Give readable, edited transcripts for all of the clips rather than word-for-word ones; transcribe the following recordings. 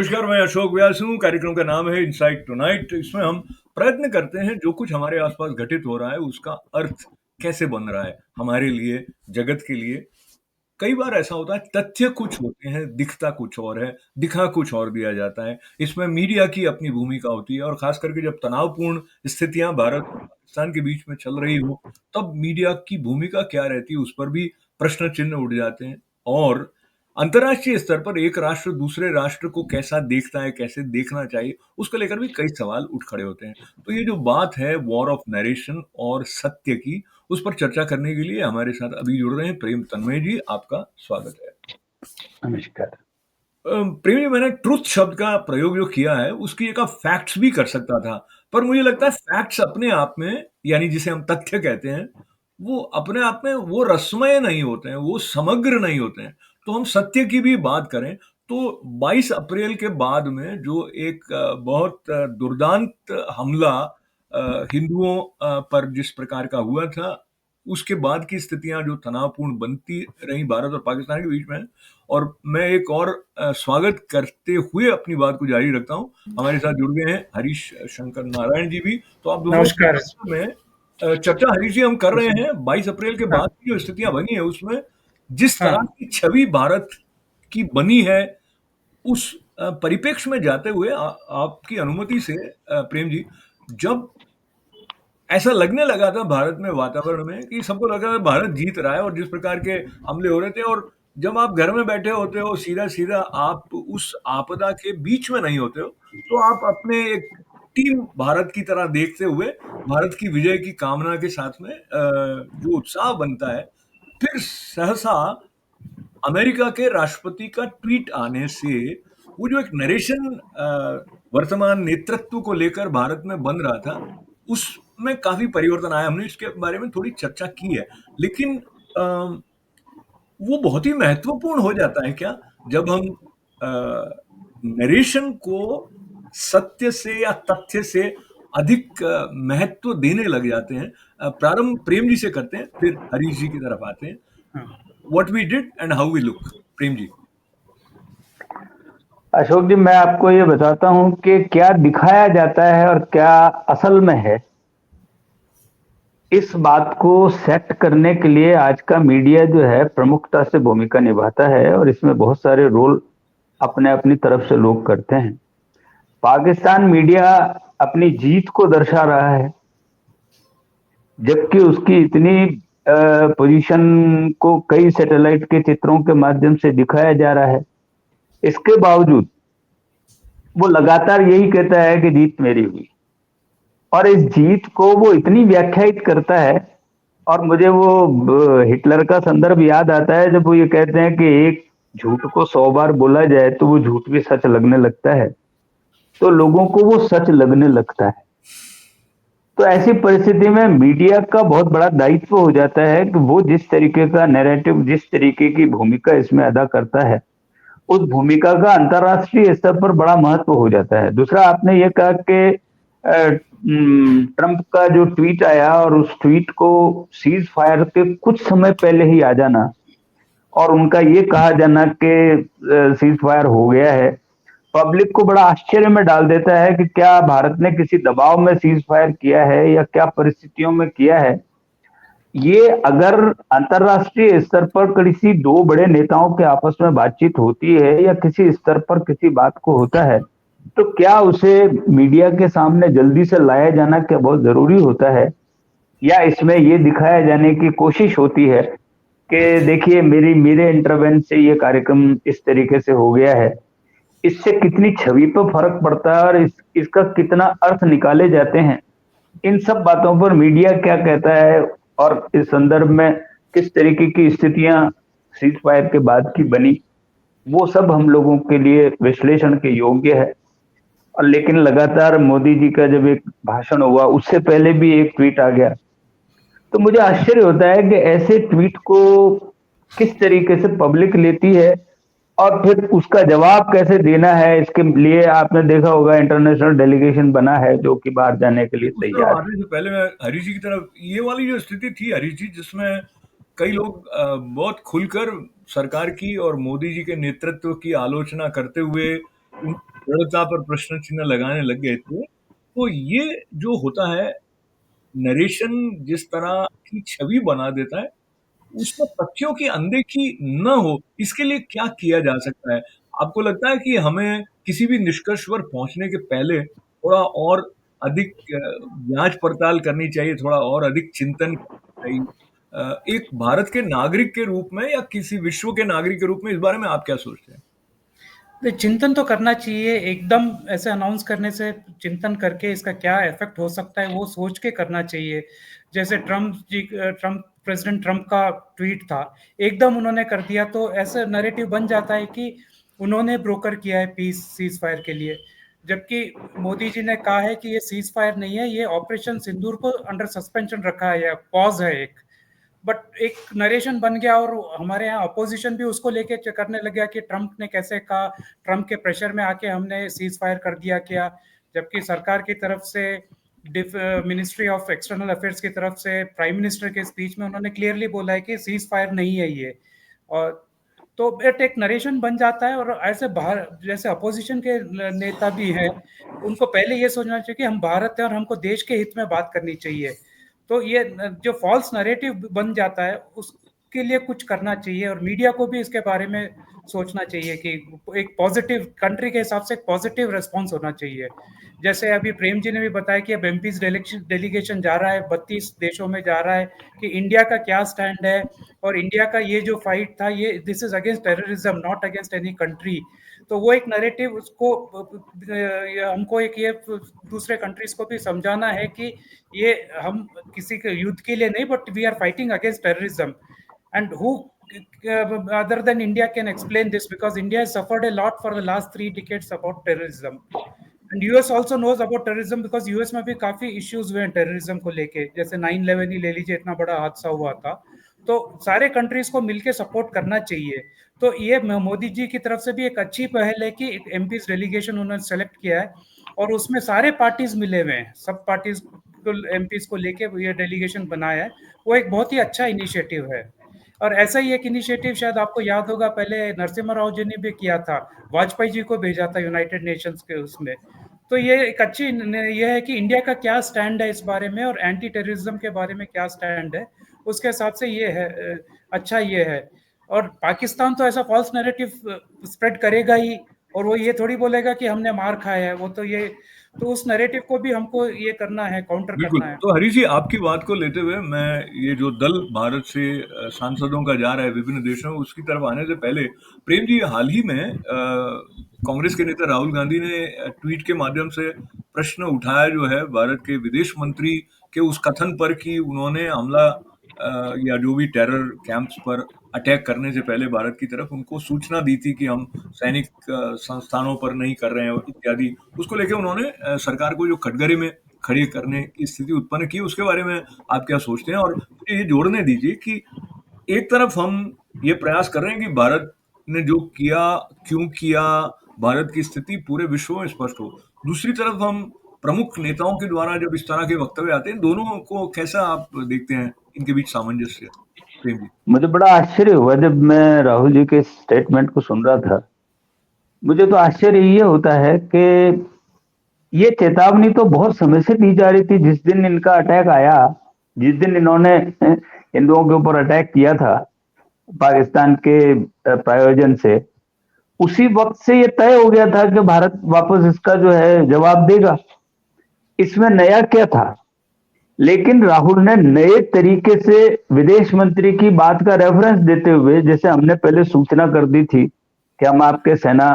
नमस्कार, मैं अशोक व्यास हूँ। कार्यक्रम का नाम है इनसाइट टुनाइट। इसमें हम प्रयत्न करते हैं जो कुछ हमारे आसपास घटित हो रहा है उसका अर्थ कैसे बन रहा है हमारे लिए, जगत के लिए। कई बार ऐसा होता है तथ्य कुछ होते हैं, दिखता कुछ और है, दिखा कुछ और दिया जाता है। इसमें मीडिया की अपनी भूमिका होती है और खास करके जब तनावपूर्ण स्थितियां भारत और पाकिस्तान के बीच में चल रही हो, तब मीडिया की भूमिका क्या रहती है उस पर भी प्रश्न चिन्ह उठ जाते हैं। और अंतर्राष्ट्रीय स्तर पर एक राष्ट्र दूसरे राष्ट्र को कैसा देखता है, कैसे देखना चाहिए, उसको लेकर भी कई सवाल उठ खड़े होते हैं। तो ये जो बात है वॉर ऑफ नरेशन और सत्य की, उस पर चर्चा करने के लिए हमारे साथ अभी जुड़ रहे हैं प्रेम तन्मय जी। आपका स्वागत है। नमस्कार। प्रेम जी, मैंने ट्रुथ शब्द का प्रयोग जो किया है उसकी जगह फैक्ट्स भी कर सकता था, पर मुझे लगता है फैक्ट्स अपने आप में, यानी जिसे हम तथ्य कहते हैं, वो अपने आप में वो रसमय नहीं होते हैं, वो समग्र नहीं होते हैं। तो हम सत्य की भी बात करें तो 22 अप्रैल के बाद में जो एक बहुत दुर्दांत हमला हिंदुओं पर जिस प्रकार का हुआ था, उसके बाद की स्थितियां जो तनावपूर्ण बनती रही भारत और पाकिस्तान के बीच में। और मैं एक और स्वागत करते हुए अपनी बात को जारी रखता हूँ। हमारे साथ जुड़ गए हैं हरीश शंकर नारायण जी भी। तो आप दोनों नमस्कार। में चर्चा हरीश जी हम कर रहे हैं 22 अप्रैल के हाँ, बाद की जो स्थितियां बनी है उसमें जिस तरह हाँ। की छवि भारत की बनी है, उस परिप्रेक्ष्य में जाते हुए आपकी अनुमति से प्रेम जी, जब ऐसा लगने लगा था भारत में वातावरण में कि सबको लगा था भारत जीत रहा है और जिस प्रकार के हमले हो रहे थे, और जब आप घर में बैठे होते हो सीधा सीधा आप उस आपदा के बीच में नहीं होते हो, तो आप अपने एक टीम भारत की तरह देखते हुए भारत की विजय की कामना के साथ में जो उत्साह बनता है, फिर सहसा अमेरिका के राष्ट्रपति का ट्वीट आने से वो जो एक नरेशन वर्तमान नेतृत्व को लेकर भारत में बन रहा था, उसमें काफी परिवर्तन आया। हमने इसके बारे में थोड़ी चर्चा की है, लेकिन वो बहुत ही महत्वपूर्ण हो जाता है क्या जब हम नरेशन को सत्य से या तथ्य से अधिक महत्व देने लग जाते हैं। प्रारंभ प्रेम जी से करते हैं, फिर हरीश जी की तरफ आते हैं। What we did and how we look. Prem ji. Ashok ji, मैं आपको ये बताता हूँ कि क्या दिखाया जाता है और क्या असल में है। इस बात को सेट करने के लिए आज का मीडिया जो है प्रमुखता से भूमिका निभाता है और इसमें बहुत सारे रोल अपने अपनी तरफ से लोग करते हैं। पाकिस्तान मीडिया अपनी जीत को दर्शा रहा है, जबकि उसकी इतनी पोजीशन को कई सैटेलाइट के चित्रों के माध्यम से दिखाया जा रहा है। इसके बावजूद वो लगातार यही कहता है कि जीत मेरी हुई, और इस जीत को वो इतनी व्याख्यायित करता है। और मुझे वो हिटलर का संदर्भ याद आता है, जब वो ये कहते हैं कि एक झूठ को 100 बार बोला जाए तो वो झूठ भी सच लगने लगता है। तो लोगों को वो सच लगने लगता है। तो ऐसी परिस्थिति में मीडिया का बहुत बड़ा दायित्व हो जाता है कि वो जिस तरीके का नैरेटिव, जिस तरीके की भूमिका इसमें अदा करता है, उस भूमिका का अंतर्राष्ट्रीय स्तर पर बड़ा महत्व हो जाता है। दूसरा, आपने ये कहा कि ट्रंप का जो ट्वीट आया और उस ट्वीट को सीज फायर के कुछ समय पहले ही आ जाना और उनका ये कहा जाना कि सीज फायर हो गया है, पब्लिक को बड़ा आश्चर्य में डाल देता है कि क्या भारत ने किसी दबाव में सीज फायर किया है या क्या परिस्थितियों में किया है। ये अगर अंतर्राष्ट्रीय स्तर पर किसी दो बड़े नेताओं के आपस में बातचीत होती है या किसी स्तर पर किसी बात को होता है, तो क्या उसे मीडिया के सामने जल्दी से लाया जाना क्या बहुत जरूरी होता है, या इसमें ये दिखाया जाने की कोशिश होती है कि देखिए मेरी मेरे इंटरवेंशन से ये कार्यक्रम इस तरीके से हो गया है। इससे कितनी छवि पर फर्क पड़ता है और इसका कितना अर्थ निकाले जाते हैं। इन सब बातों पर मीडिया क्या कहता है और इस संदर्भ में किस तरीके की स्थितियां सीज फायर के बाद की बनी, वो सब हम लोगों के लिए विश्लेषण के योग्य है। और लेकिन लगातार मोदी जी का जब एक भाषण हुआ, उससे पहले भी एक ट्वीट आ गया, तो मुझे आश्चर्य होता है कि ऐसे ट्वीट को किस तरीके से पब्लिक लेती है और फिर उसका जवाब कैसे देना है। इसके लिए आपने देखा होगा इंटरनेशनल डेलीगेशन बना है जो कि बाहर जाने के लिए उस तरफ तैयार है। आने से पहले मैं हरीश जी की तरफ, ये वाली जो स्थिति थी हरीश जी, जिसमें कई लोग बहुत खुलकर सरकार की और मोदी जी के नेतृत्व की आलोचना करते हुए उन दृढ़ता पर प्रश्न चिन्ह लगाने लग गए थे। तो ये जो होता है, नरेशन जिस तरह की छवि बना देता है, उसमें तथ्यों की अनदेखी ना हो, इसके लिए क्या किया जा सकता है? आपको लगता है कि हमें किसी भी निष्कर्ष पर पहुँचने के पहले थोड़ा और अधिक जाँच-पड़ताल करनी चाहिए, थोड़ा और अधिक चिंतन करना चाहिए? एक भारत के नागरिक के रूप में या किसी विश्व के नागरिक के रूप में इस बारे में आप क्या सोचते हैं? चिंतन तो करना चाहिए, एकदम ऐसे अनाउंस करने से चिंतन करके इसका क्या इफेक्ट हो सकता है वो सोच के करना चाहिए। जैसे ट्रम्प प्रेसिडेंट ट्रम्प का ट्वीट था, एकदम उन्होंने कर दिया तो ऐसा नैरेटिव बन जाता है कि उन्होंने ब्रोकर किया है पीस सीज फायर के लिए। जबकि मोदी जी ने कहा है कि ये सीज फायर नहीं है, ये ऑपरेशन सिंदूर को अंडर सस्पेंशन रखा है, या पॉज है एक। बट एक नरेशन बन गया और हमारे यहाँ अपोजिशन भी उसको लेके करने लग गया कि ट्रम्प ने कैसे कहा, ट्रम्प के प्रेशर में आके हमने सीज फायर कर दिया क्या। जबकि सरकार की तरफ से मिनिस्ट्री ऑफ एक्सटर्नल अफेयर्स की तरफ से प्राइम मिनिस्टर के स्पीच में उन्होंने क्लियरली बोला है कि सीज फायर नहीं है ये। और तो एक नरेशन बन जाता है, और ऐसे बाहर जैसे अपोजिशन के नेता भी हैं, उनको पहले ये सोचना चाहिए कि हम भारत हैं और हमको देश के हित में बात करनी चाहिए। तो ये जो फॉल्स नैरेटिव बन जाता है उसके लिए कुछ करना चाहिए, और मीडिया को भी इसके बारे में सोचना चाहिए कि एक पॉजिटिव कंट्री के हिसाब से एक पॉजिटिव रिस्पॉन्स होना चाहिए। जैसे अभी प्रेम जी ने भी बताया कि अब एमपीज डेलीगेशन जा रहा है 32 देशों में जा रहा है, कि इंडिया का क्या स्टैंड है, और इंडिया का ये जो फाइट था ये this is against terrorism not against any country. तो वो एक नैरेटिव उसको हमको एक ये दूसरे कंट्रीज को भी समझाना है कि ये हम किसी के युद्ध के लिए नहीं, but we are fighting against terrorism. And who other than India can explain this, because India has suffered a lot for the last 3 decades about terrorism. And US also knows about terrorism, because US में भी काफी issues हुए हैं terrorism को लेके, जैसे 9/11 ही ले लीजिए, इतना बड़ा हादसा हुआ था। तो सारे कंट्रीज को मिलके सपोर्ट करना चाहिए। तो ये मोदी जी की तरफ से भी एक अच्छी पहल है कि एमपीज डेलीगेशन उन्होंने सेलेक्ट किया है, और उसमें सारे पार्टीज मिले हुए हैं, सब पार्टीज को एमपीज को लेके ये डेलीगेशन बनाया है। वो एक बहुत ही अच्छा इनिशिएटिव है। और ऐसा ही एक इनिशिएटिव शायद आपको याद होगा, पहले नरसिम्हा राव जी ने भी किया था, वाजपेयी जी को भेजा था यूनाइटेड नेशंस के उसमें। तो ये एक अच्छी ये है कि इंडिया का क्या स्टैंड है इस बारे में, और एंटी टेररिज्म के बारे में क्या स्टैंड है, उसके हिसाब से ये है अच्छा ये है। और पाकिस्तान तो ऐसा फॉल्स नैरेटिव स्प्रेड करेगा ही, और वो ये थोड़ी बोलेगा कि हमने मार खाया है, वो तो ये, तो उस नैरेटिव को भी हमको ये करना है, काउंटर बिल्कुल। करना है। तो हरीश जी, आपकी बात को लेते हुए मैं ये जो दल भारत से सांसदों का जा रहा है विभिन्न देशों में, उसकी तरफ आने से पहले प्रेम जी, हाल ही में कांग्रेस के नेता राहुल गांधी ने ट्वीट के माध्यम से प्रश्न उठाया जो है भारत के विदेश मंत्री के उस कथन पर कि उन्होंने हमला या जो भी टेरर कैंप्स पर अटैक करने से पहले भारत की तरफ उनको सूचना दी थी कि हम सैनिक संस्थानों पर नहीं कर रहे हैं इत्यादि। उसको लेके उन्होंने सरकार को जो कटघरे में खड़ी करने की स्थिति उत्पन्न की, उसके बारे में आप क्या सोचते हैं? और मुझे ये जोड़ने दीजिए कि एक तरफ हम ये प्रयास कर रहे हैं कि भारत ने जो किया, क्यों किया, भारत की स्थिति पूरे विश्व में स्पष्ट हो। दूसरी तरफ हम प्रमुख नेताओं के द्वारा जब इस तरह के वक्तव्य आते हैं, दोनों को कैसा आप देखते हैं, इनके बीच सामंजस्य? प्रेम जी। मुझे बड़ा आश्चर्य हुआ जब मैं राहुल जी के स्टेटमेंट को सुन रहा था। मुझे तो आश्चर्य ये होता है कि ये चेतावनी तो बहुत समय से दी जा रही थी। जिस दिन इनका अटैक आया, जिस दिन इन्होंने हिंदुओं के ऊपर अटैक किया था पाकिस्तान के प्रायोजन से, उसी वक्त से ये तय हो गया था कि भारत वापस इसका जो है जवाब देगा। इसमें नया क्या था? लेकिन राहुल ने नए तरीके से विदेश मंत्री की बात का रेफरेंस देते हुए, जैसे हमने पहले सूचना कर दी थी कि हम आपके सेना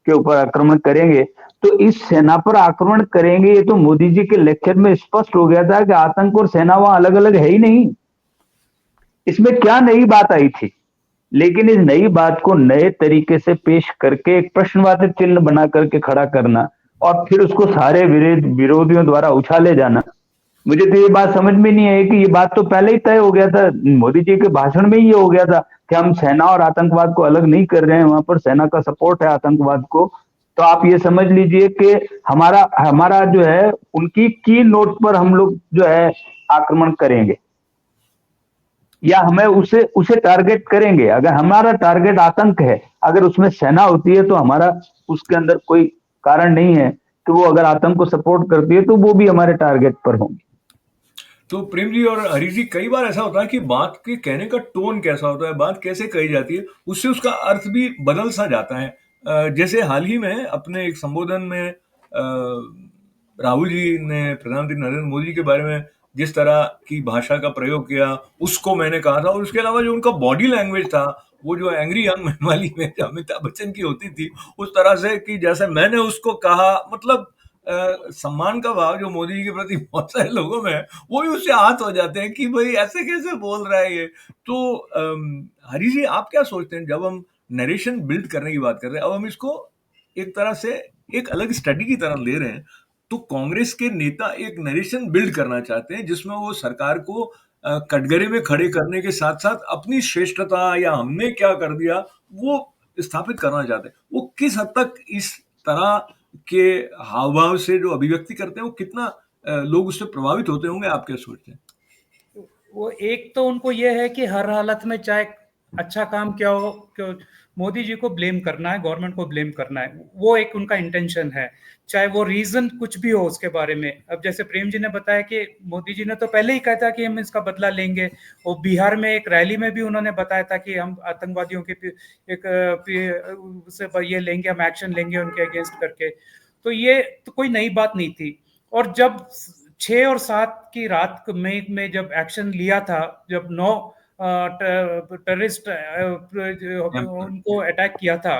के ऊपर आक्रमण करेंगे, तो इस सेना पर आक्रमण करेंगे, ये तो मोदी जी के लेक्चर में स्पष्ट हो गया था कि आतंक और सेना वहां अलग अलग है ही नहीं। इसमें क्या नई बात आई थी? लेकिन इस नई बात को नए तरीके से पेश करके एक प्रश्नवाचक चिन्ह बना करके खड़ा करना, और फिर उसको सारे विरोधियों द्वारा उछाले जाना, मुझे तो ये बात समझ में नहीं आई कि ये बात तो पहले ही तय हो गया था। मोदी जी के भाषण में ही ये हो गया था कि हम सेना और आतंकवाद को अलग नहीं कर रहे हैं, वहां पर सेना का सपोर्ट है आतंकवाद को। तो आप ये समझ लीजिए कि हमारा हमारा जो है उनकी की नोट पर हम लोग जो है आक्रमण करेंगे, या हमें उसे उसे टारगेट करेंगे। अगर हमारा टारगेट आतंक है, अगर उसमें सेना होती है तो हमारा उसके अंदर कोई कारण नहीं है कि वो अगर आतंक को सपोर्ट करती है तो वो भी हमारे टारगेट पर होंगे। तो प्रेम जी और हरीश जी, कई बार ऐसा होता है कि बात के कहने का टोन कैसा होता है, बात कैसे कही जाती है, उससे उसका अर्थ भी बदल सा जाता है। जैसे हाल ही में अपने एक संबोधन में राहुल जी ने प्रधानमंत्री नरेंद्र मोदी के बारे में जिस तरह की भाषा का प्रयोग किया, उसको मैंने कहा था, और उसके अलावा जो उनका बॉडी लैंग्वेज था, वो जो एंग्री यंग मैन वाली में अमिताभ बच्चन की होती थी, उस तरह से कि जैसे मैंने उसको कहा, मतलब सम्मान का भाव जो मोदी जी के प्रति बहुत सारे लोगों में है, वो भी उससे आहत हो जाते हैं कि भाई ऐसे कैसे बोल रहा है ये। तो हरी जी, आप क्या सोचते हैं जब हम नरेशन बिल्ड करने की बात कर रहे हैं, अब हम इसको एक तरह से एक अलग स्टडी की तरह ले रहे हैं, तो कांग्रेस के नेता एक नरेशन बिल्ड करना चाहते हैं जिसमें वो सरकार को कटघरे में खड़े करने के साथ साथ अपनी श्रेष्ठता या हमने क्या कर दिया वो स्थापित करना चाहते हैं। वो किस हद तक इस तरह के हाव भाव से जो अभिव्यक्ति करते हैं, वो कितना लोग उससे प्रभावित होते होंगे, आप क्या सोचते हैं? वो एक तो उनको ये है कि हर हालत में चाहे अच्छा काम क्या हो, क्यों मोदी जी को ब्लेम करना है, गवर्नमेंट को ब्लेम करना है, वो एक उनका इंटेंशन है, चाहे वो रीजन कुछ भी हो उसके बारे में। अब जैसे प्रेम जी ने बताया कि मोदी जी ने तो पहले ही कहा था कि हम इसका बदला लेंगे, और बिहार में एक रैली में भी उन्होंने बताया था कि हम आतंकवादियों के से ये लेंगे, हम एक्शन लेंगे उनके अगेंस्ट करके। तो ये तो कोई नई बात नहीं थी। और जब 6 और 7 की रात में जब एक्शन लिया था, जब 9 टेररिस्ट उनको अटैक किया था,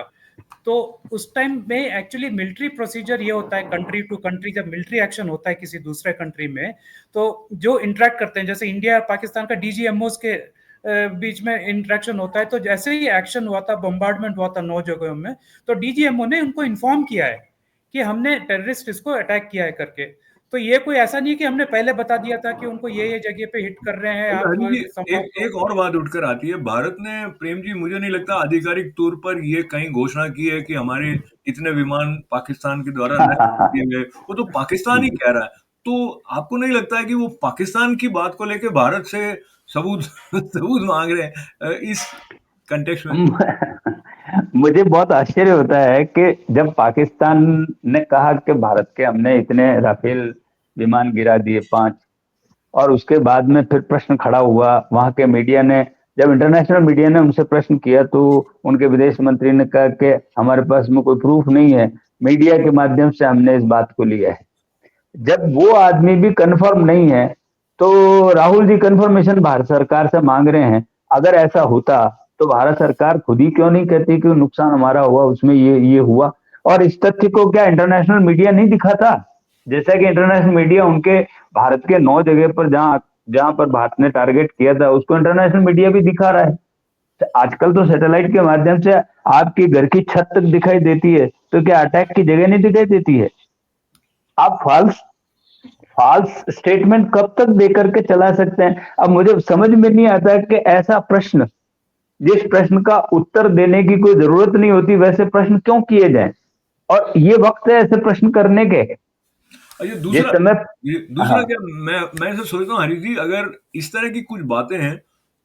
तो उस टाइम में एक्चुअली मिलिट्री प्रोसीजर ये होता है, कंट्री टू कंट्री जब मिलिट्री एक्शन होता है किसी दूसरे कंट्री में, तो जो इंटरेक्ट करते हैं, जैसे इंडिया और पाकिस्तान का डीजीएमओस के बीच में इंटरेक्शन होता है, तो जैसे ही एक्शन हुआ था, बम्बार्डमेंट हुआ था 9 जगहों में, तो डीजीएमओ ने उनको इन्फॉर्म किया है कि हमने टेररिस्ट इसको अटैक किया है करके। तो ये कोई ऐसा नहीं कि हमने पहले बता दिया था कि उनको ये जगह पे हिट कर रहे हैं, आप हनी जी, संभाल एक लो। एक और बात उठकर आती है। भारत ने, प्रेम जी, मुझे नहीं लगता आधिकारिक तौर पर ये कहीं घोषणा की है कि हमारे इतने विमान पाकिस्तान के द्वारा नष्ट कर दिए गए। वो तो पाकिस्तान ही कह रहा है। तो आपको नहीं लगता है कि वो पाकिस्तान की बात को लेके भारत से सबूत सबूत मांग रहे हैं इस कंटेक्स्ट में? मुझे बहुत आश्चर्य होता है कि जब पाकिस्तान ने कहा कि भारत के हमने इतने राफेल विमान गिरा दिए 5, और उसके बाद में फिर प्रश्न खड़ा हुआ वहां के मीडिया ने, जब इंटरनेशनल मीडिया ने उनसे प्रश्न किया तो उनके विदेश मंत्री ने कहा कि हमारे पास में कोई प्रूफ नहीं है, मीडिया के माध्यम से हमने इस बात को लिया है। जब वो आदमी भी कंफर्म नहीं है तो राहुल जी कंफर्मेशन भारत सरकार से मांग रहे हैं। अगर ऐसा होता तो भारत सरकार खुद ही क्यों नहीं कहती कि नुकसान हमारा हुआ, उसमें ये हुआ, और इस तथ्य को क्या इंटरनेशनल मीडिया नहीं दिखाता? जैसा कि इंटरनेशनल मीडिया उनके भारत के 9 जगह पर जहां जहां पर भारत ने टारगेट किया था उसको इंटरनेशनल मीडिया भी दिखा रहा है। तो आजकल तो सैटेलाइट के माध्यम से आपके घर की छत तक दिखाई देती है, तो क्या अटैक की जगह नहीं दिखाई देती है? आप फॉल्स फॉल्स स्टेटमेंट कब तक देकर के चला सकते हैं? अब मुझे समझ में नहीं आता कि ऐसा प्रश्न, जिस प्रश्न का उत्तर देने की कोई जरूरत नहीं होती, वैसे प्रश्न क्यों किए जाएं? और ये वक्त है ऐसे प्रश्न करने के और जिस समय। ये दूसरा हाँ, क्या, मैं ऐसा सोचता हूँ हरीश जी, अगर इस तरह की कुछ बातें हैं,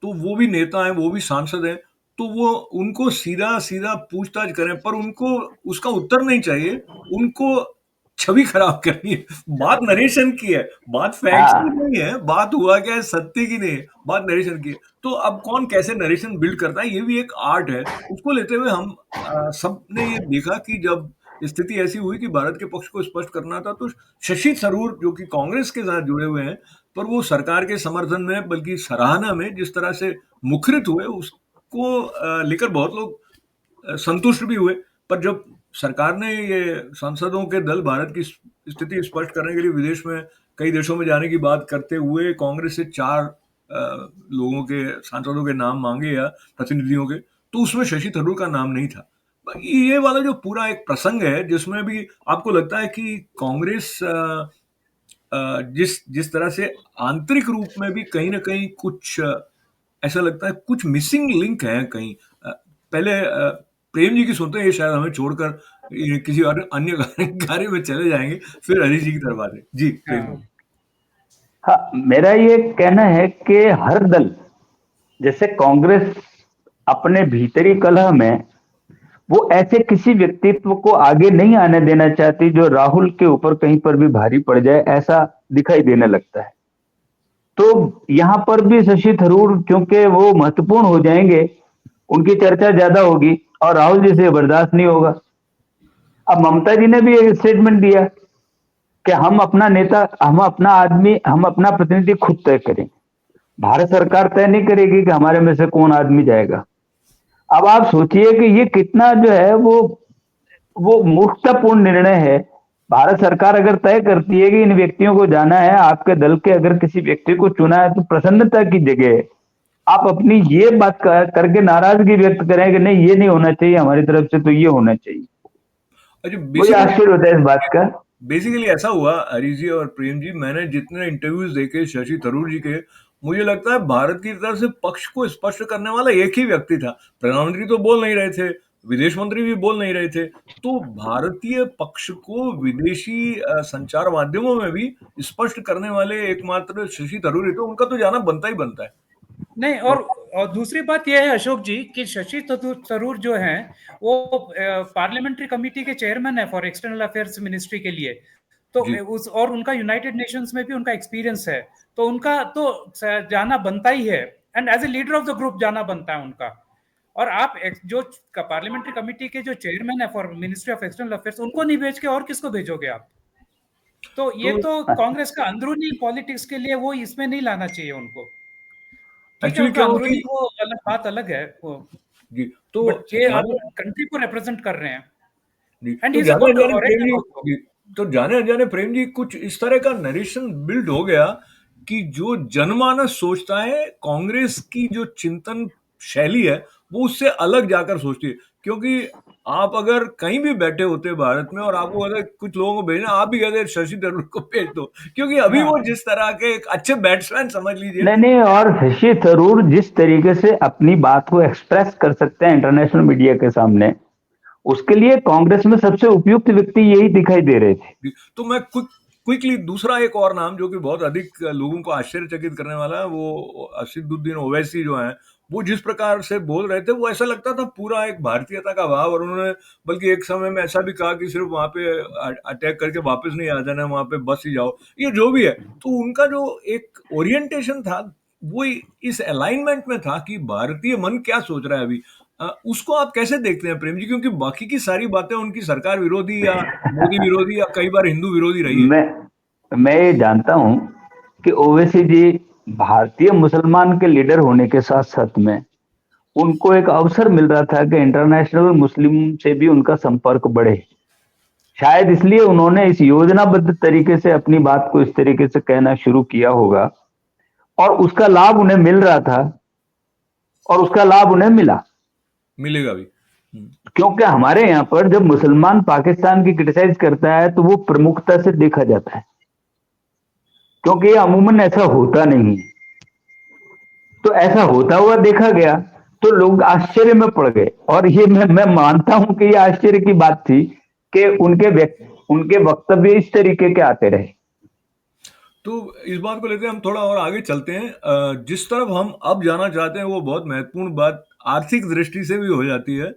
तो वो भी नेता हैं, वो भी सांसद हैं, तो वो उनको सीधा सीधा पूछताछ करें, पर उनको उसका उत्तर नहीं चाहिए, उनको छवि खराब करनी है। बात नरेशन की है, बात फैक्ट्स की हाँ, नहीं है, बात हुआ क्या है सत्य की नहीं है, बात नरेशन की है। तो अब कौन कैसे नरेशन बिल्ड करता है, ये भी एक आर्ट है। उसको लेते हुए हम सबने ये देखा कि जब स्थिति ऐसी हुई कि भारत के पक्ष को स्पष्ट करना था, तो शशि थरूर जो कि कांग्रेस के साथ जुड़े हुए हैं, पर वो सरकार के समर्थन में बल्कि सराहना में जिस तरह से मुखरित हुए, उसको लेकर बहुत लोग संतुष्ट भी हुए। पर जब सरकार ने ये सांसदों के दल भारत की स्थिति स्पष्ट करने के लिए विदेश में कई देशों में जाने की बात करते हुए कांग्रेस से 4 लोगों के, सांसदों के नाम मांगे या प्रतिनिधियों के, तो उसमें शशि थरूर का नाम नहीं था। ये वाला जो पूरा एक प्रसंग है, जिसमें भी आपको लगता है कि कांग्रेस जिस जिस तरह से आंतरिक रूप में भी कहीं ना कहीं कुछ ऐसा लगता है कुछ मिसिंग लिंक है कहीं। पहले प्रेम जी की सुनते हैं, ये शायद हमें छोड़कर ये किसी और अन्य कार्य में चले जाएंगे, फिर हरीश जी की तरफ आते हैं। जी प्रेम जी। हाँ, हाँ, मेरा ये कहना है कि हर दल, जैसे कांग्रेस अपने भीतरी कलह में वो ऐसे किसी व्यक्तित्व को आगे नहीं आने देना चाहती जो राहुल के ऊपर कहीं पर भी भारी पड़ जाए, ऐसा दिखाई देने लगता है। तो यहां पर भी शशि थरूर क्योंकि वो महत्वपूर्ण हो जाएंगे, उनकी चर्चा ज्यादा होगी और राहुल जी से बर्दाश्त नहीं होगा। अब ममता जी ने भी एक स्टेटमेंट दिया कि हम अपना नेता, हम अपना आदमी, हम अपना प्रतिनिधि खुद तय करेंगे, भारत सरकार तय नहीं करेगी कि हमारे में से कौन आदमी जाएगा। अब आप सोचिए कि ये कितना जो है वो मूर्खतापूर्ण निर्णय है। भारत सरकार अगर तय करती है कि इन व्यक्तियों को जाना है, आपके दल के अगर किसी व्यक्ति को चुना है तो प्रसन्नता की जगह आप अपनी ये बात करके नाराजगी व्यक्त करें कि नहीं ये नहीं होना चाहिए हमारी तरफ से, तो ये होना चाहिए। अच्छा, मुझे आश्चर्य होता है इस बात का। बेसिकली ऐसा हुआ हरीश जी और प्रेम जी, मैंने जितने इंटरव्यूज देखे शशि थरूर जी के, मुझे लगता है भारत की तरफ से पक्ष को स्पष्ट करने वाला एक ही व्यक्ति था। प्रधानमंत्री तो बोल नहीं रहे थे, विदेश मंत्री भी बोल नहीं रहे थे, तो भारतीय पक्ष को विदेशी संचार माध्यमों में भी स्पष्ट करने वाले एकमात्र शशि थरूर ही, तो उनका तो जाना बनता ही बनता है। नहीं, और दूसरी बात यह है अशोक जी कि शशि थरूर जो हैं वो पार्लियामेंट्री कमेटी के चेयरमैन है फॉर एक्सटर्नल अफेयर्स मिनिस्ट्री के लिए। तो जी। उस और उनका यूनाइटेड नेशंस में भी उनका एक्सपीरियंस है, तो उनका तो जाना बनता ही है, and as a leader of the group जाना बनता है उनका। और आप जो पार्लियामेंट्री कमेटी के जो चेयरमैन है for ministry of external affairs, उनको नहीं भेज के और किसको भेजोगे आप? तो ये तो तो कांग्रेस का अंदरूनी पॉलिटिक्स के लिए वो इसमें नहीं लाना चाहिए उनको। ठीक है, एक्चुअली उनका क्या हुआ अंदरूनी कि वो अलग बात अलग है वो, जी, तो बट ये आप जाने कंट्री को रिप्रेजेंट कर रहे हैं, जी, एंड तो ही इज अ जाने गुड अनजाने प्रेम ओरेटर जी आल्सो। जी, तो जाने अनजाने प्रेम जी कुछ इस तरह का नरेशन बिल्ड हो गया कि जो जनमानस सोचता है कांग्रेस की जो चिंतन शैली है वो उससे अलग जाकर सोचती है। क्योंकि आप अगर कहीं भी बैठे होते भारत में और आपको अगर कुछ लोगों को भेजना, आप भी कहते शशि थरूर को भेज दो, क्योंकि अभी वो हाँ, जिस तरह के एक अच्छे बैट्समैन समझ लीजिए। नहीं नहीं, और शशि थरूर जिस तरीके से अपनी बात को एक्सप्रेस कर सकते हैं इंटरनेशनल मीडिया के सामने, उसके लिए कांग्रेस में सबसे उपयुक्त व्यक्ति यही दिखाई दे रहे थे। तो मैं क्विकली दूसरा एक और नाम जो कि बहुत अधिक लोगों को आश्चर्यचकित करने वाला है, वो असदुद्दीन ओवैसी जो हैं, वो जिस प्रकार से बोल रहे थे वो ऐसा लगता था पूरा एक भारतीयता का भाव, और उन्होंने बल्कि एक समय में ऐसा भी कहा कि सिर्फ वहां पे अटैक करके वापस नहीं आ जाना, वहां पे बस ही जाओ, ये जो भी है। तो उनका जो एक ओरिएंटेशन था वो इस अलाइनमेंट में था कि भारतीय मन क्या सोच रहा है अभी। उसको आप कैसे देखते हैं प्रेम जी, क्योंकि बाकी की सारी बातें उनकी सरकार विरोधी या मोदी विरोधी या कई बार हिंदू विरोधी रही है। मैं ये जानता हूं कि ओवैसी जी भारतीय मुसलमान के लीडर होने के साथ साथ में उनको एक अवसर मिल रहा था कि इंटरनेशनल मुस्लिम से भी उनका संपर्क बढ़े। शायद इसलिए उन्होंने इस योजनाबद्ध तरीके से अपनी बात को इस तरीके से कहना शुरू किया होगा, और उसका लाभ उन्हें मिल रहा था और उसका लाभ उन्हें मिला। मिलेगा भी। क्योंकि हमारे यहाँ पर जब मुसलमान पाकिस्तान की क्रिटिसाइज करता है तो वो प्रमुखता से देखा जाता है, क्योंकि ये अमूमन ऐसा होता नहीं है। तो ऐसा होता हुआ देखा गया तो लोग आश्चर्य में पड़ गए, और ये मैं मानता हूं कि ये आश्चर्य की बात थी कि उनके वक्तव्य इस तरीके के आते रहे। तो इस बात को लेकर हम थोड़ा और आगे चलते हैं। जिस तरफ हम अब जाना चाहते हैं वो बहुत महत्वपूर्ण बात आर्थिक दृष्टि से भी हो जाती है।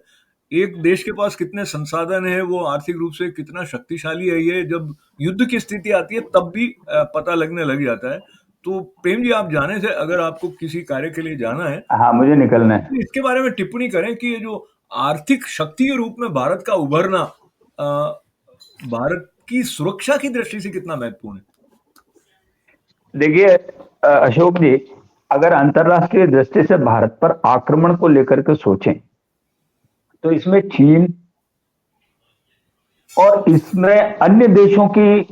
एक देश के पास कितने संसाधन है, वो आर्थिक रूप से कितना शक्तिशाली है, ये जब युद्ध की स्थिति आती है तब भी पता लगने लग जाता है। तो प्रेम जी, आप जाने से अगर आपको किसी कार्य के लिए जाना है हाँ, मुझे निकलना है। तो इसके बारे में टिप्पणी करें कि ये जो आर्थिक शक्ति के रूप में भारत का उभरना भारत की सुरक्षा की दृष्टि से कितना महत्वपूर्ण है। देखिए अशोक जी, अगर अंतरराष्ट्रीय दृष्टि से भारत पर आक्रमण को लेकर के सोचें तो इसमें चीन और इसमें अन्य देशों की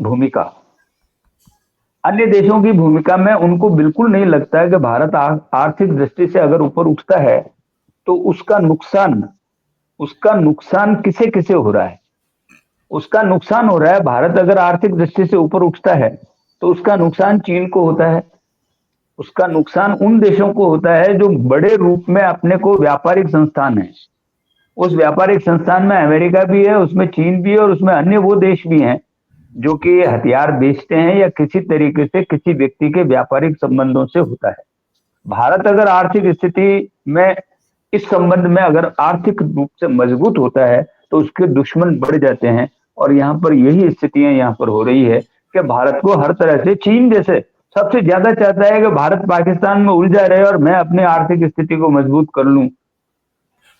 भूमिका में उनको बिल्कुल नहीं लगता है कि भारत आर्थिक दृष्टि से अगर ऊपर उठता है तो उसका नुकसान किसे किसे हो रहा है। उसका नुकसान हो रहा है, भारत अगर आर्थिक दृष्टि से ऊपर उठता है तो उसका नुकसान चीन को होता है, उसका नुकसान उन देशों को होता है जो बड़े रूप में अपने को व्यापारिक संस्थान है। उस व्यापारिक संस्थान में अमेरिका भी है, उसमें चीन भी है, और उसमें अन्य वो देश भी हैं जो कि हथियार बेचते हैं या किसी तरीके से किसी व्यक्ति के व्यापारिक संबंधों से होता है। भारत अगर आर्थिक स्थिति में इस संबंध में अगर आर्थिक रूप से मजबूत होता है तो उसके दुश्मन बढ़ जाते हैं। और यहाँ पर यही स्थितियां यहाँ पर हो रही है कि भारत को हर तरह से चीन जैसे सबसे ज्यादा चाहता है कि भारत पाकिस्तान में उलझा रहे और मैं अपनी आर्थिक स्थिति को मजबूत कर लूं।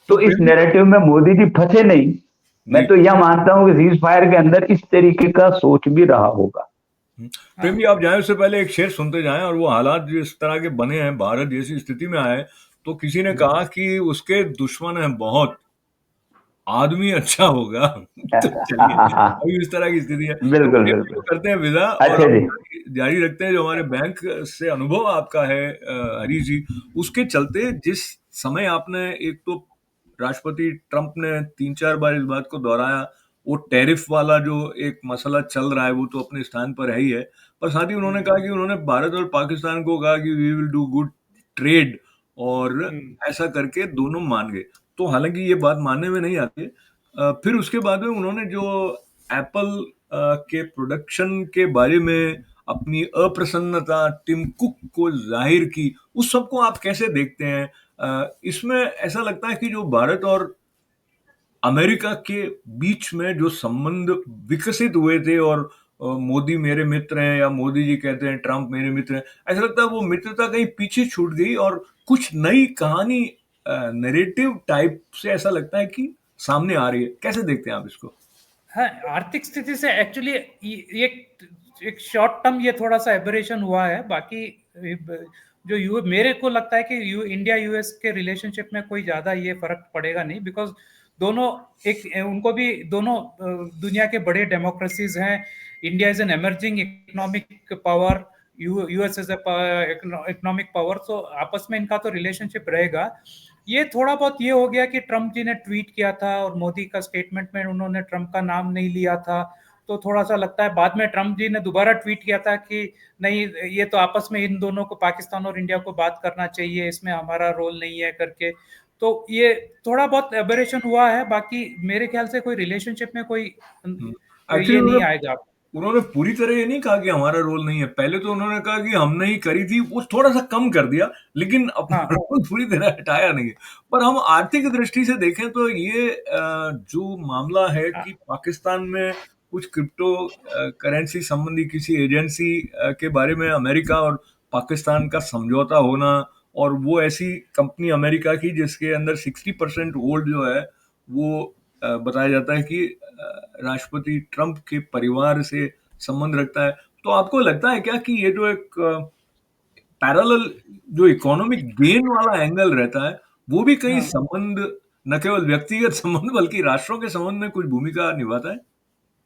तो तो इस प्रेम नैरेटिव में मोदी जी फंसे नहीं। मैं जी तो यह मानता हूं कि सीज फायर के अंदर इस तरीके का सोच भी रहा होगा। प्रेम जी, आप जाए उससे पहले एक शेर सुनते जाएं। और वो हालात जो इस तरह के बने हैं, भारत जैसी स्थिति में आए, तो किसी ने कहा कि उसके दुश्मन हैं बहुत, आदमी अच्छा होगा। तो चलिए, अभी इस तरह की स्थिति है। तो बिल्कुल प्रेम जी को बिल्कुल। करते हैं विदा, और अच्छा हम जी। जारी रखते हैं जो हमारे बैंक से अनुभव आपका है, हरीश जी, उसके चलते। जिस समय आपने, एक तो राष्ट्रपति ट्रंप ने 3-4 बार इस बात को दोहराया, वो टैरिफ वाला जो एक मसला चल रहा है वो तो अपने स्थान पर है ही है, पर साथ ही उन्होंने कहा कि उन्होंने भारत और पाकिस्तान को कहा कि we will do good trade, और ऐसा करके दोनों मान गए। तो हालांकि ये बात मानने में नहीं आती। फिर उसके बाद में उन्होंने जो एप्पल के प्रोडक्शन के बारे में अपनी अप्रसन्नता टिम कुक को जाहिर की, उस सबको आप कैसे देखते हैं? इसमें ऐसा लगता है कि जो भारत और अमेरिका के बीच में जो संबंध विकसित हुए थे, और मोदी मेरे मित्र हैं, या मोदी जी कहते हैं ट्रंप मेरे मित्र हैं, ऐसा लगता है वो मित्रता कहीं पीछे छूट गई और कुछ नई कहानी नैरेटिव टाइप से ऐसा लगता है कि सामने आ रही है। कैसे देखते हैं आप इसको? हाँ, आर्थिक स्थिति से एक्चुअली एक शॉर्ट टर्म ये थोड़ा सा एबरेशन हुआ है। बाकी जो मेरे को लगता है कि इंडिया यूएस के रिलेशनशिप में कोई ज्यादा ये फर्क पड़ेगा नहीं, बिकॉज दोनों एक उनको भी दोनों दुनिया के बड़े डेमोक्रेसीज हैं। India is an emerging economic power, US is economic power, तो आपस में इनका तो रिलेशनशिप रहेगा। ये थोड़ा बहुत ये हो गया कि ट्रंप जी ने ट्वीट किया था और मोदी का स्टेटमेंट में उन्होंने ट्रंप का नाम नहीं लिया था, तो थोड़ा सा लगता है। बाद में ट्रंप जी ने दोबारा ट्वीट किया था कि नहीं, ये तो आपस में इन दोनों को, पाकिस्तान और इंडिया को बात करना चाहिए, इसमें हमारा रोल नहीं है करके। तो ये थोड़ा बहुत एबरेशन हुआ है। बाकी मेरे ख्याल से कोई रिलेशनशिप में कोई एक्चुअली ये नहीं आएगा। उन्होंने पूरी तरह ये नहीं कहा कि हमारा रोल नहीं है। पहले तो उन्होंने कहा कि हमने ही करी थी, वो थोड़ा सा कम कर दिया, लेकिन अपना हाँ रोल पूरी तरह हटाया नहीं है। पर हम आर्थिक दृष्टि से देखें तो ये जो मामला है कि पाकिस्तान में कुछ क्रिप्टो करेंसी संबंधी किसी एजेंसी के बारे में अमेरिका और पाकिस्तान का समझौता होना, और वो ऐसी कंपनी अमेरिका की जिसके अंदर 60% होल्ड जो है वो बताया जाता है कि राष्ट्रपति ट्रंप के परिवार से संबंध रखता है। तो आपको लगता है क्या कि ये जो एक पैरेलल जो इकोनॉमिक गेन वाला एंगल रहता है, वो भी कहीं हाँ, संबंध, न केवल व्यक्तिगत संबंध बल्कि राष्ट्रों के संबंध में कुछ भूमिका निभाता है?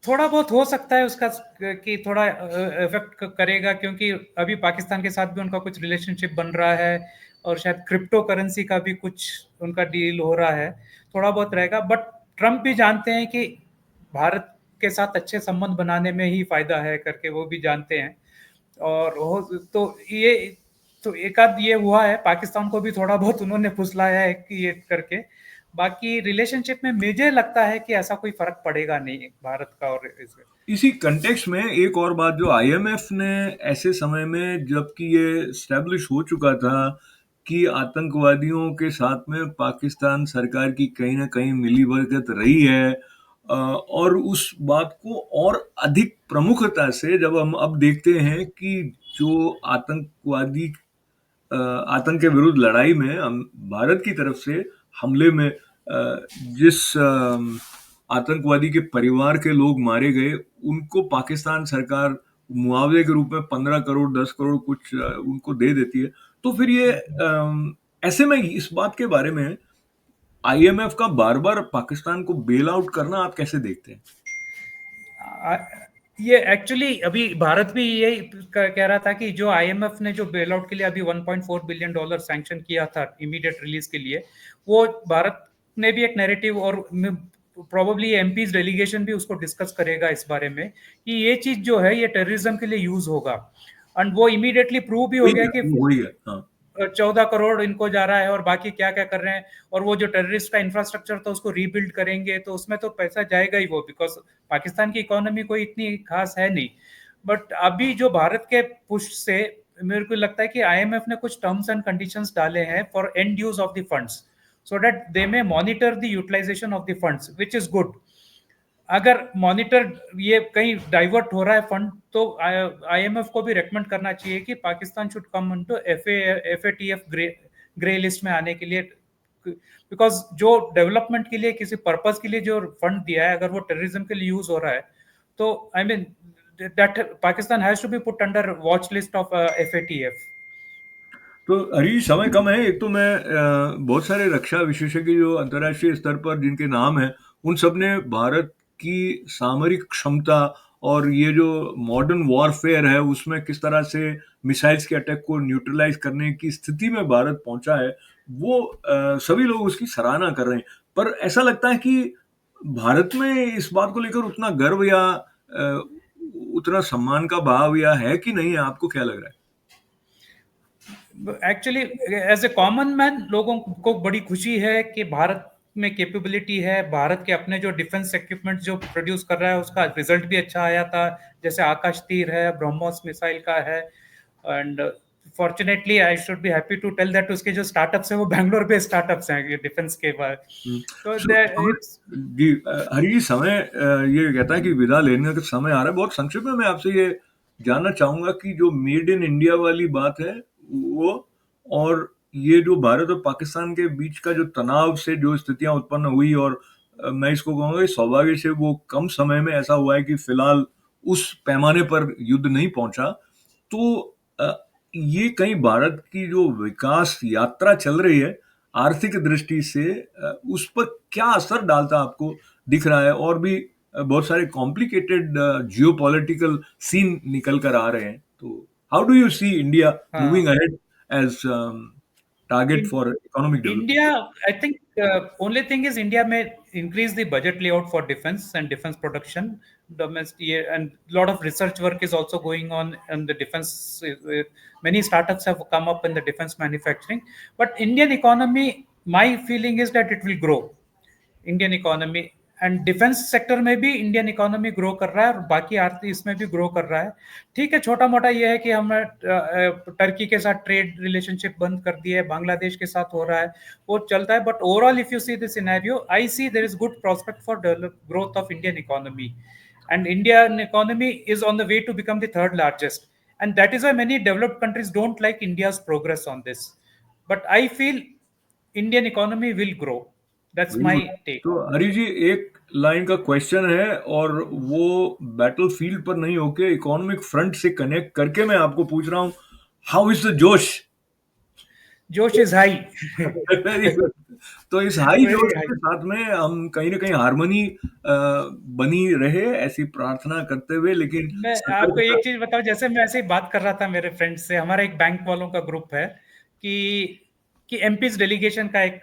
थोड़ा बहुत हो सकता है उसका कि थोड़ा इफेक्ट करेगा, क्योंकि अभी पाकिस्तान के साथ भी उनका कुछ रिलेशनशिप बन रहा है और शायद क्रिप्टो करेंसी का भी कुछ उनका डील हो रहा है। थोड़ा बहुत रहेगा, बट ट्रंप भी जानते हैं कि भारत के साथ अच्छे संबंध बनाने में ही फायदा है करके, वो भी जानते हैं। और हो तो ये तो एक आध ये हुआ है, पाकिस्तान को भी थोड़ा बहुत उन्होंने फुसलाया है कि ये करके। बाकी रिलेशनशिप में मुझे लगता है कि ऐसा कोई फर्क पड़ेगा नहीं भारत का और इसमें। इसी कंटेक्स्ट में एक और बात, जो आईएमएफ ने ऐसे समय में, जबकि ये स्टैब्लिश हो चुका था कि आतंकवादियों के साथ में पाकिस्तान सरकार की कहीं ना कहीं मिलीभगत रही है, और उस बात को और अधिक प्रमुखता से जब हम अब देखते हैं कि जो आतंकवादी आतंक के विरुद्ध लड़ाई में हम भारत की तरफ से हमले में जिस आतंकवादी के परिवार के लोग मारे गए, उनको पाकिस्तान सरकार मुआवजे के रूप में 15 करोड़ 10 करोड़ कुछ उनको दे देती है। तो फिर ये ऐसे में इस बात के बारे में आईएमएफ का बार बार पाकिस्तान को बेल आउट करना आप कैसे देखते हैं? ये एक्चुअली अभी भारत भी यही कह रहा था कि जो आईएमएफ ने जो बेल आउट के लिए अभी $1.4 बिलियन सैंक्शन किया था इमीडिएट रिलीज के लिए, वो भारत ने भी एक नैरेटिव, और प्रोबेबली एमपीज डेलीगेशन भी उसको डिस्कस करेगा इस बारे में कि ये चीज जो है ये टेररिज्म के लिए यूज होगा। एंड वो इमीडिएटली प्रूव भी हो गया कि वही है, हाँ। 14 करोड़ इनको जा रहा है, और बाकी क्या क्या कर रहे हैं। और वो जो टेररिस्ट का इंफ्रास्ट्रक्चर था उसको रीबिल्ड करेंगे, तो उसमें तो पैसा जाएगा ही वो, बिकॉज पाकिस्तान की इकोनॉमी कोई इतनी खास है नहीं। बट अभी जो भारत के पुश से मेरे को लगता है कि आईएमएफ ने कुछ टर्म्स एंड कंडीशंस डाले हैं for and use of the funds. so that they may monitor the utilization of the funds, which is good. अगर मॉनिटर ये कहीं डाइवर्ट हो रहा है फंड, तो आईएमएफ को भी रेकमेंड करना चाहिए कि Pakistan should come into FATF grey list में आने के लिए, बिकॉज जो डेवलपमेंट के लिए किसी पर्पस के लिए जो फंड दिया है, अगर वो टेररिज्म के लिए यूज हो रहा है, तो I mean that Pakistan has to be put under watch list of FATF. तो हरीश, समय कम है। एक तो मैं बहुत सारे रक्षा विशेषज्ञ जो अंतर्राष्ट्रीय स्तर पर जिनके नाम हैं, उन सब ने भारत की सामरिक क्षमता और ये जो मॉडर्न वॉरफेयर है उसमें किस तरह से मिसाइल्स के अटैक को न्यूट्रलाइज करने की स्थिति में भारत पहुंचा है, वो सभी लोग उसकी सराहना कर रहे हैं। पर ऐसा लगता है कि भारत में इस बात को लेकर उतना गर्व या उतना सम्मान का भाव या है कि नहीं है? आपको क्या लग रहा है? Actually as a common man, लोगों को बड़ी खुशी है कि भारत में कैपेबिलिटी है, भारत के अपने जो डिफेंस इक्विपमेंट जो प्रोड्यूस कर रहा है उसका रिजल्ट भी अच्छा आया था, जैसे आकाश तीर है, ब्रह्मोस मिसाइल का है, and fortunately I should be happy to tell that उसके जो स्टार्टअप्स हैं वो बैंगलोर पे स्टार्टअप्स हैं डिफेंस के बाद। तो जी हरीश, समय ये कहता है कि विदा लेने का समय आ रहा है। बहुत संक्षिप्त में मैं आपसे ये जानना चाहूंगा कि जो मेड इन इंडिया वाली बात है वो, और ये जो भारत और पाकिस्तान के बीच का जो तनाव से जो स्थितियां उत्पन्न हुई, और मैं इसको कहूंगा कि सौभाग्य से वो कम समय में ऐसा हुआ है कि फिलहाल उस पैमाने पर युद्ध नहीं पहुंचा। तो ये कहीं भारत की जो विकास यात्रा चल रही है आर्थिक दृष्टि से, उस पर क्या असर डालता आपको दिख रहा है? और भी बहुत सारे कॉम्प्लिकेटेड जियोपॉलिटिकल सीन निकल कर आ रहे हैं, तो how do you see India moving ahead as target for economic development? India, I think only thing is India may increase the budget layout for defense and defense production. Domestic, and a lot of research work is also going on in the defense. Many startups have come up in the defense manufacturing. But Indian economy, my feeling is that it will grow. Indian economy and defence sector में भी Indian economy grow कर रहा है और बाकी आर्थिक इसमें भी ग्रो कर रहा है। ठीक है, छोटा मोटा ये है कि हम टर्की के साथ ट्रेड रिलेशनशिप बंद कर दिए, बांग्लादेश के साथ हो रहा है, वो चलता है, but overall if you see this scenario, I see there is good prospect for growth of Indian economy, and Indian economy is on the way to become the third largest, and that is why many developed countries don't like India's progress on this, but I feel Indian economy will grow. That's my take. तो हरी जी, एक line का question है और वो battlefield पर नहीं होके economic front से कनेक्ट करके मैं आपको पूछ रहा हूँ, हाउ इज द जोश? जोश इज हाई। तो इस हाई जोश के साथ में हम कहीं ना कहीं हारमोनी बनी रहे ऐसी प्रार्थना करते हुए। लेकिन मैं आपको एक चीज बताऊं, जैसे मैं ऐसे ही बात कर रहा था मेरे फ्रेंड से, हमारा एक बैंक वालों का ग्रुप है कि एमपीज डेलीगेशन का एक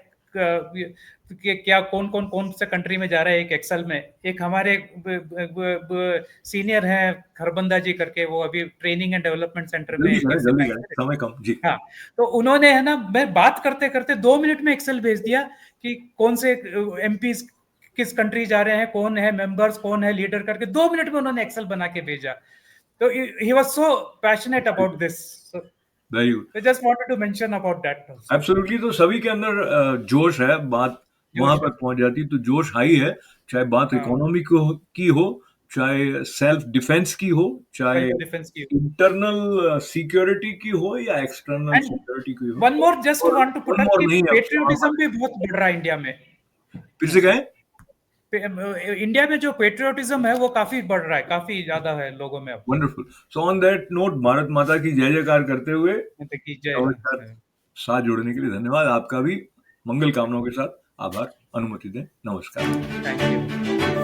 क्या कौन से कंट्री में जा रहा है, एक एक्सेल में एक हमारे सीनियर हैं खरबंदा जी करके, वो अभी ट्रेनिंग एंड डेवलपमेंट सेंटर में समय कम जी। हाँ, तो उन्होंने है ना, मैं बात करते करते 2 मिनट में एक्सेल भेज दिया कि कौन से एमपी किस कंट्री जा रहे हैं, कौन है मेंबर्स, कौन है लीडर करके 2 मिनट में उन्होंने एक्सेल बना के भेजा। तो he was so passionate about this. Very good, I just wanted to mention about that. Absolutely. तो सभी के अंदर जोश है, बात वहां पर पहुंच जाती, तो जोश हाई है, चाहे बात इकोनॉमी की हो, चाहे सेल्फ डिफेंस की हो, चाहे इंटरनल सिक्योरिटी की हो या एक्सटर्नल सिक्योरिटी की हो। One more just want to put up कि पेट्रियोटिज्म भी बहुत बढ़ रहा है इंडिया में। फिर से कहें? इंडिया में जो पेट्रियोटिज्म है वो काफी बढ़ रहा है, काफी ज्यादा है लोगों में। Wonderful. So on that note, Bharat माता की जय जयकार करते हुए साथ जुड़ने के लिए धन्यवाद। आपका भी मंगल कामनाओं के साथ आभार। अनुमति दें। नमस्कार। Thank you.